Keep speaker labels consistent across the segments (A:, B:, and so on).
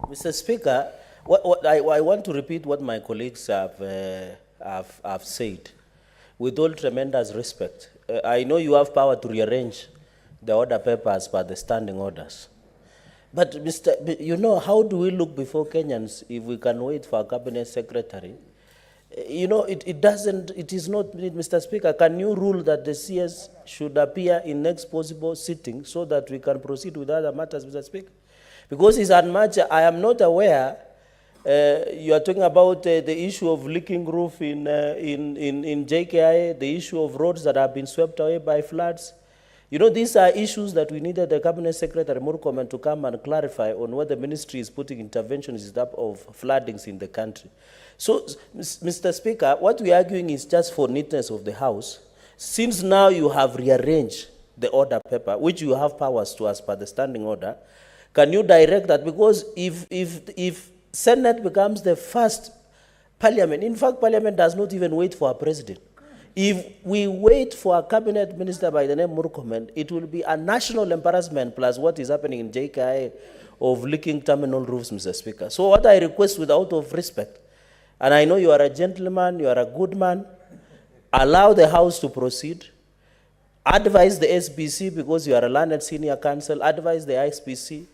A: Mr. Speaker, I want to repeat what my colleagues have said with all tremendous respect. I know you have power to rearrange the order papers by the standing orders. But, how do we look before Kenyans if we can wait for a cabinet secretary? It is not, Mr. Speaker, can you rule that the CS should appear in next possible sitting so that we can proceed with other matters, Mr. Speaker? Because it's unmatched. I am not aware, you are talking about the issue of leaking roof in JKI, the issue of roads that have been swept away by floods. These are issues that we needed the Cabinet Secretary Murkomen to come and clarify on what the ministry is putting interventions of floodings in the country. So, Mr. Speaker, what we are arguing is just for neatness of the House. Since now you have rearranged the order paper, which you have powers to as per the standing order, can you direct that? Because if Senate becomes the first parliament, in fact, parliament does not even wait for a president. If we wait for a cabinet minister by the name Murkomen, it will be a national embarrassment plus what is happening in JKI of leaking terminal roofs, Mr. Speaker. So what I request with out of respect, and I know you are a gentleman, you are a good man, allow the House to proceed, advise the SBC, because you are a learned senior counsel, advise the ISPC,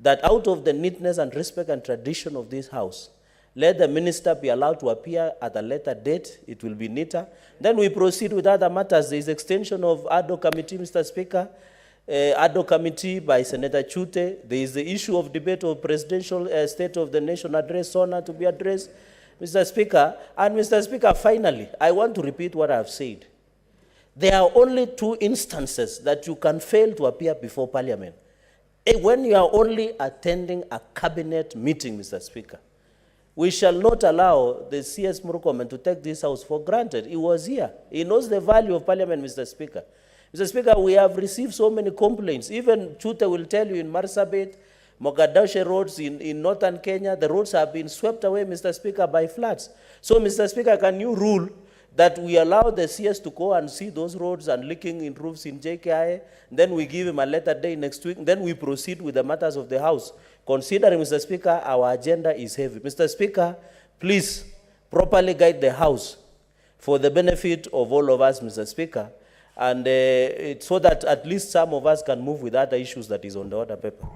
A: that out of the neatness and respect and tradition of this House, let the minister be allowed to appear at a later date. It will be neater. Then we proceed with other matters. There is extension of ad hoc committee, Mr. Speaker, ad hoc committee by Senator Chute. There is the issue of debate of presidential State of the Nation address, SONA, to be addressed, Mr. Speaker. And Mr. Speaker, finally, I want to repeat what I have said. There are only two instances that you can fail to appear before Parliament. When you are only attending a cabinet meeting, Mr. Speaker. We shall not allow the CS Murkomen to take this House for granted. He was here. He knows the value of Parliament, Mr. Speaker. Mr. Speaker, we have received so many complaints. Even Chute will tell you in Marsabit, Mogadishu roads in northern Kenya, the roads have been swept away, Mr. Speaker, by floods. So, Mr. Speaker, can you rule that we allow the CS to go and see those roads and leaking in roofs in JKI, then we give him a later day next week, then we proceed with the matters of the House. Considering, Mr. Speaker, our agenda is heavy. Mr. Speaker, please properly guide the House for the benefit of all of us, Mr. Speaker, and so that at least some of us can move with other issues that is on the order paper.